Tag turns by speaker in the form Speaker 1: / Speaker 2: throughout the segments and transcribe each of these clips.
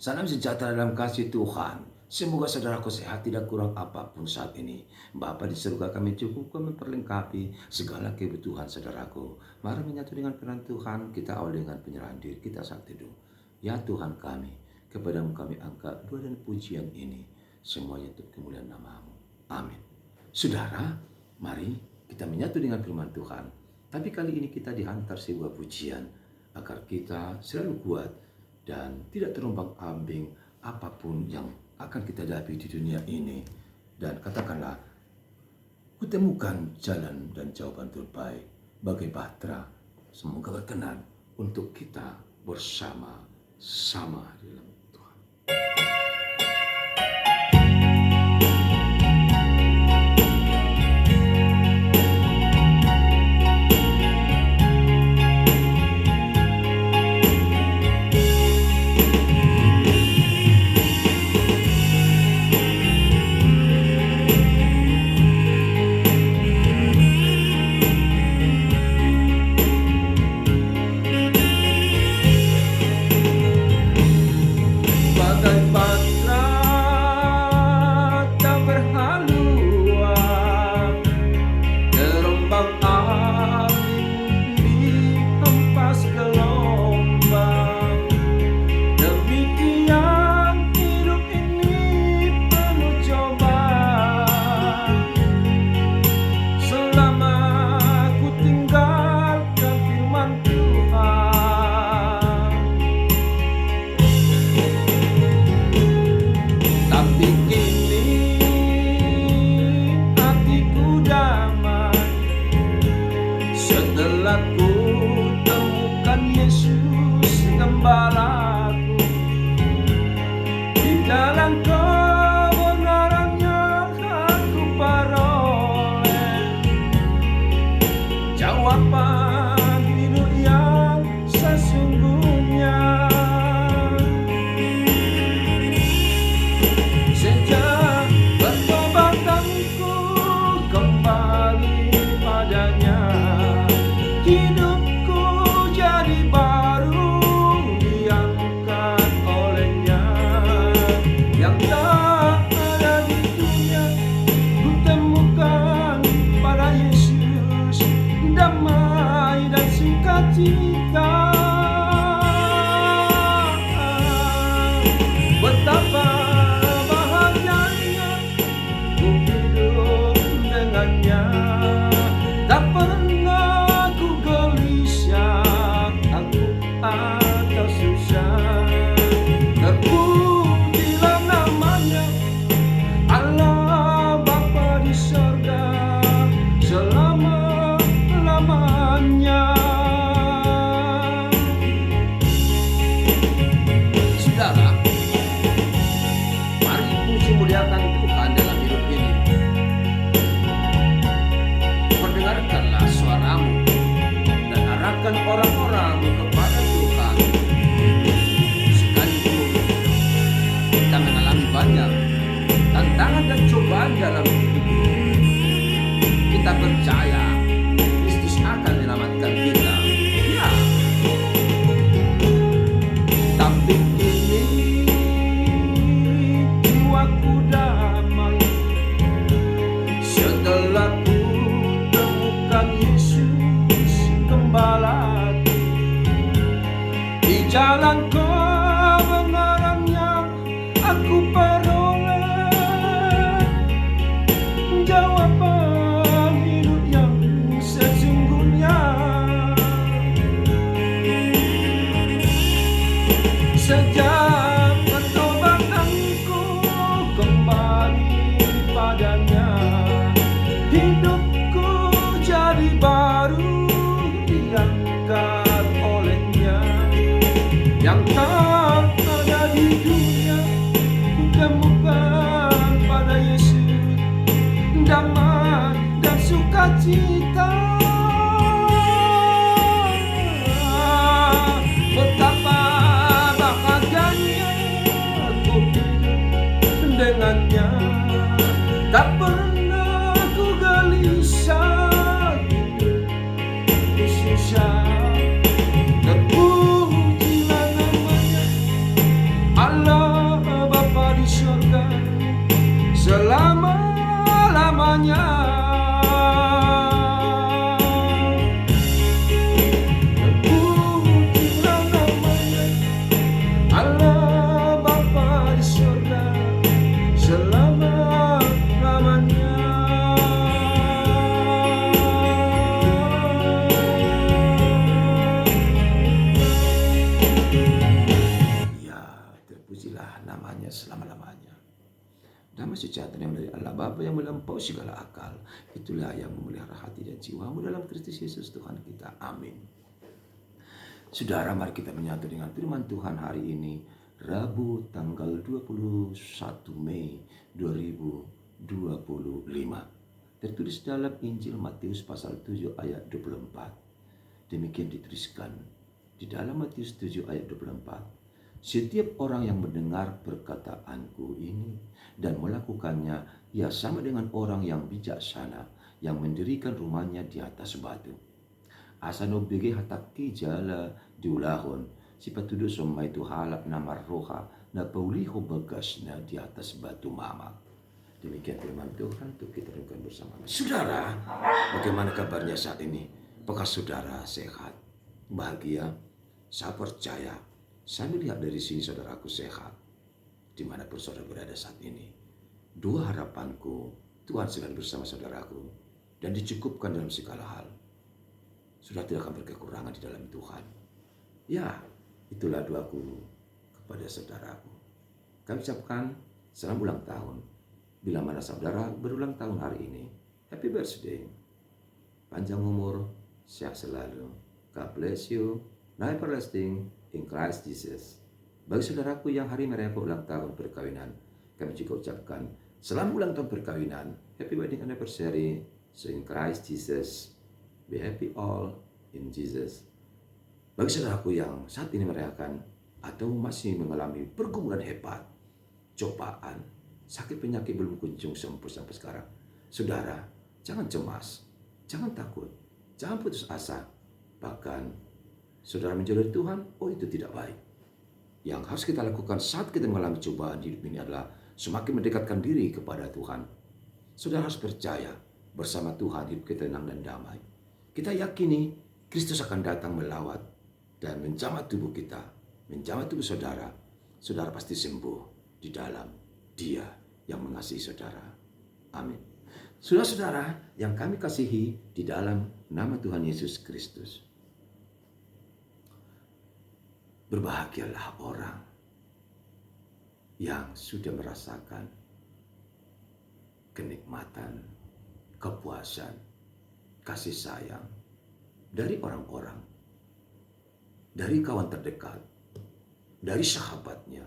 Speaker 1: Salam sejahtera dalam kasih Tuhan. Semoga saudaraku sehat, tidak kurang apapun saat ini. Bapa di surga, kami cukupkan memperlengkapi segala kebutuhan saudaraku. Mari menyatu dengan firman Tuhan, kita awal dengan penyerahan diri kita saat teduh. Ya Tuhan kami, kepadamu kami angkat doa dan pujian ini, semuanya untuk kemuliaan nama-Mu. Amin. Saudara, mari kita menyatu dengan firman Tuhan. Tapi kali ini kita dihantar sebuah pujian agar kita selalu kuat dan tidak terombang-ambing apapun yang akan kita hadapi di dunia ini. Dan katakanlah, kutemukan jalan dan jawaban terbaik bagai bahtera. Semoga berkenan untuk kita bersama-sama di dalam Tuhan. Tantangan dan cobaan dalam hidup ini, kita percaya Kristus akan menyelamatkan kita. Ya, tapi kini jiwaku damai setelah ku temukan Yesus Gembalaku di jalan kebenaran yang aku peroleh. Jawaban hidup yang sesungguhnya. Sejak pertobatanku kembali padanya, hidupku jadi baru diangkat olehnya. Yang tak ada di dunia kutemukan pada Yesus, damai dan sukacita. Betapa bahagianya aku hidup dengannya. Tak pernah ku gelisah hidup di susah. Terpujilah namanya Allah. Pujilah namanya selama-lamanya. Damai sejahtera yang dari Allah Bapa yang melampaui segala akal, itulah yang memelihara hati dan jiwamu dalam Kristus Yesus Tuhan kita. Amin. Saudara, mari kita menyatu dengan firman Tuhan hari ini, Rabu tanggal 21 Mei 2025. Tertulis dalam Injil Matius pasal 7 ayat 24. Demikian dituliskan di dalam Matius 7 ayat 24. Setiap orang yang mendengar perkataanku ini dan melakukannya, ia sama dengan orang yang bijaksana yang mendirikan rumahnya di atas batu. Asano bege hataki jala diulahon, si patudo somai tu halak namar roha na pauliho bagasna di atas batu mama. Demikian firman Tuhan untuk kita renungkan bersama. Saudara, bagaimana kabarnya saat ini? Apakah saudara sehat, bahagia? Saya percaya, saya melihat dari sini saudaraku sehat, dimanapun saudara berada saat ini. Dua harapanku, Tuhan sedang bersama saudaraku dan dicukupkan dalam segala hal. Sudah tidak akan berkekurangan di dalam Tuhan. Ya, itulah doaku kepada saudaraku. Kami ucapkan selamat ulang tahun. Bila mana saudara berulang tahun hari ini, happy birthday. Panjang umur, sehat selalu. God bless you. Now everlasting in Christ Jesus. Bagi saudaraku yang hari merayakan ulang tahun perkawinan, kami juga ucapkan selamat ulang tahun perkawinan. Happy wedding anniversary. So in Christ Jesus. Be happy all in Jesus. Bagi saudaraku yang saat ini merayakan atau masih mengalami pergumulan hebat, cobaan, sakit penyakit belum kunjung sembuh sampai sekarang. Saudara, jangan cemas, jangan takut, jangan putus asa. Bahkan saudara menjauh dari Tuhan, itu tidak baik. Yang harus kita lakukan saat kita mengalami cobaan hidup ini adalah semakin mendekatkan diri kepada Tuhan. Saudara harus percaya bersama Tuhan hidup kita tenang dan damai. Kita yakini Kristus akan datang melawat dan menjamah tubuh kita, menjamah tubuh saudara. Saudara pasti sembuh di dalam Dia yang mengasihi saudara. Amin. Saudara-saudara yang kami kasihi di dalam nama Tuhan Yesus Kristus. Berbahagialah orang yang sudah merasakan kenikmatan, kepuasan, kasih sayang dari orang-orang, dari kawan terdekat, dari sahabatnya,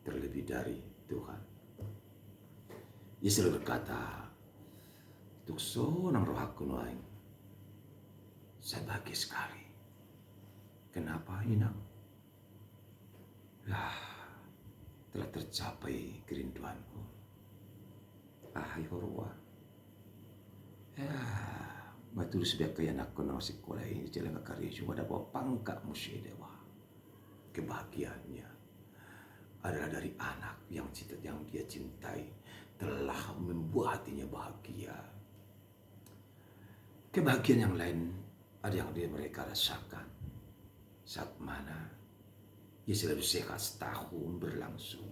Speaker 1: terlebih dari Tuhan. Yesus berkata, "Tuk sonang roh aku nuaing, saya bahagia sekali. Kenapa inang? Telah tercapai kerinduanku. Ahai horwa. Matul sebiak kaya nak kono sekolah ini jalan karya cuma dapat pangkat musyid dewa. Kebahagiaannya adalah dari anak yang dia cintai telah membuat hatinya bahagia. Kebahagiaan yang lain ada yang mereka rasakan saat mana ia selalu sehat setahun berlangsung.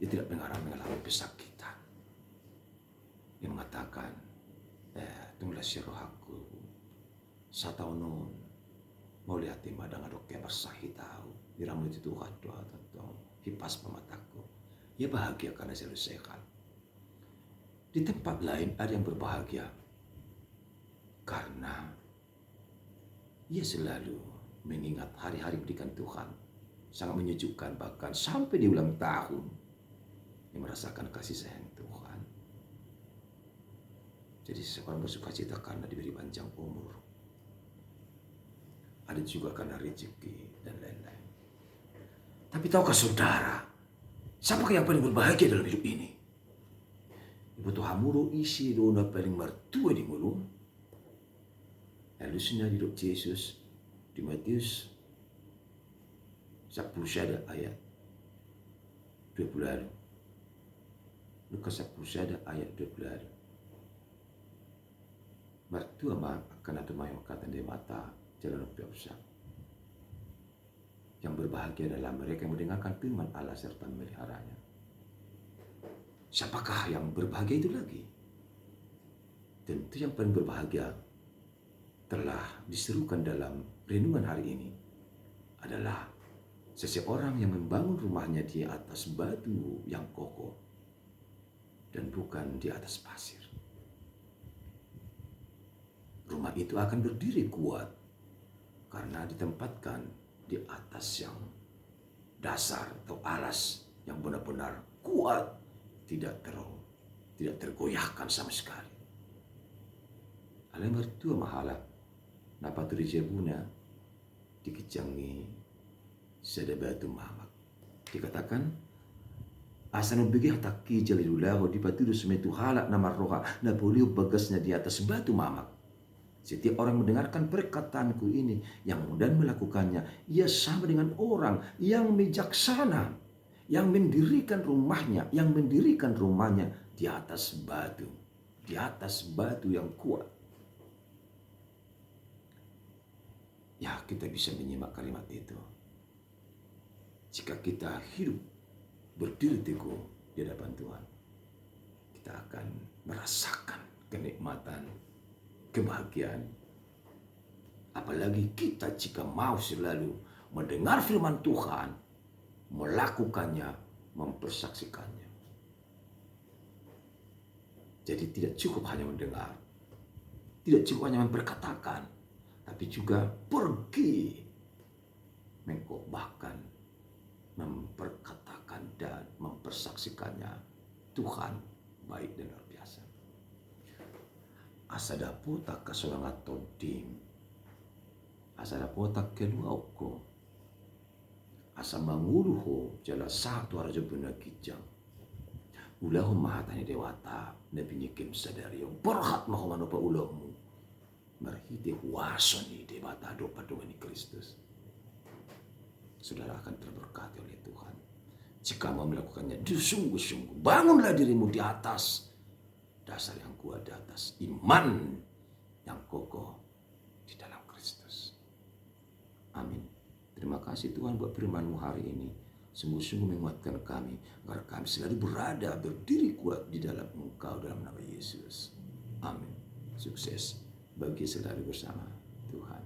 Speaker 1: Dia tidak mengalami kesakitan. Dia mengatakan, tunggulah si rohaku, satau nun, mau lihat di madang adok yang bersahi tahu, diramu itu Tuhan doa atau hipas pemataku. Ia bahagia karena selalu sehat. Di tempat lain ada yang berbahagia karena ia selalu mengingat hari-hari berikan Tuhan. Sangat menyejukkan, bahkan sampai di ulang tahun yang merasakan kasih sayang Tuhan. Jadi seseorang bersuka cita karena diberi panjang umur. Ada juga karena rezeki dan lain-lain. Tapi tahukah saudara, siapakah yang paling berbahagia dalam hidup ini? Ibu Tuhan mulu isi dona paling mertua di mulu. Lalu sini hidup Yesus di Matius 10 ayat 20. Lukas 10 ayat 20. Mertua mak akan ada mayo kata di mata jalan usah. Yang berbahagia adalah mereka yang mendengarkan firman Allah serta memeliharanya. Siapakah yang berbahagia itu lagi? Tentu yang paling berbahagia telah diserukan dalam renungan hari ini adalah Seseorang yang membangun rumahnya di atas batu yang kokoh dan bukan di atas pasir. Rumah itu akan berdiri kuat karena ditempatkan di atas yang dasar atau alas yang benar-benar kuat, tidak tergoyahkan sama sekali. Alam mertua mahala napaturi jebuna dikejangi sada batu mamak. Dikatakan asa nubigih takki jalilulahu di paturu semetu halak nama roha na boleh bagasnya di atas batu mamak. Setiap orang mendengarkan perkataanku ini yang dan melakukannya, ia sama dengan orang yang bijaksana, yang mendirikan rumahnya di atas batu yang kuat. Ya, kita bisa menyimak kalimat itu. Jika kita hidup berdiri teguh di hadapan Tuhan, kita akan merasakan kenikmatan, kebahagiaan. Apalagi kita jika mau selalu mendengar firman Tuhan, melakukannya, mempersaksikannya. Jadi tidak cukup hanya mendengar, tidak cukup hanya memperkatakan, tapi juga pergi mengkhotbahkan, memperkatakan dan mempersaksikannya. Tuhan baik dan luar biasa. Asa dapotak kasolangat todim, asa dapotak keluauko, asa manguluho jala satu araja benar kijang. Ulahu mahatani dewata nabi nyikim sadari yang berhat mahumano pa ulahmu. Marhite wasoni dewata dopa doani Kristus. Saudara akan terberkati oleh Tuhan jika mau melakukannya sungguh-sungguh. Bangunlah dirimu di atas dasar yang kuat, di atas iman yang kokoh di dalam Kristus. Amin. Terima kasih Tuhan buat firman-Mu hari ini. Sungguh-sungguh menguatkan kami agar kami selalu berdiri kuat di dalam Engkau dalam nama Yesus. Amin. Sukses bagi saudara bersama Tuhan.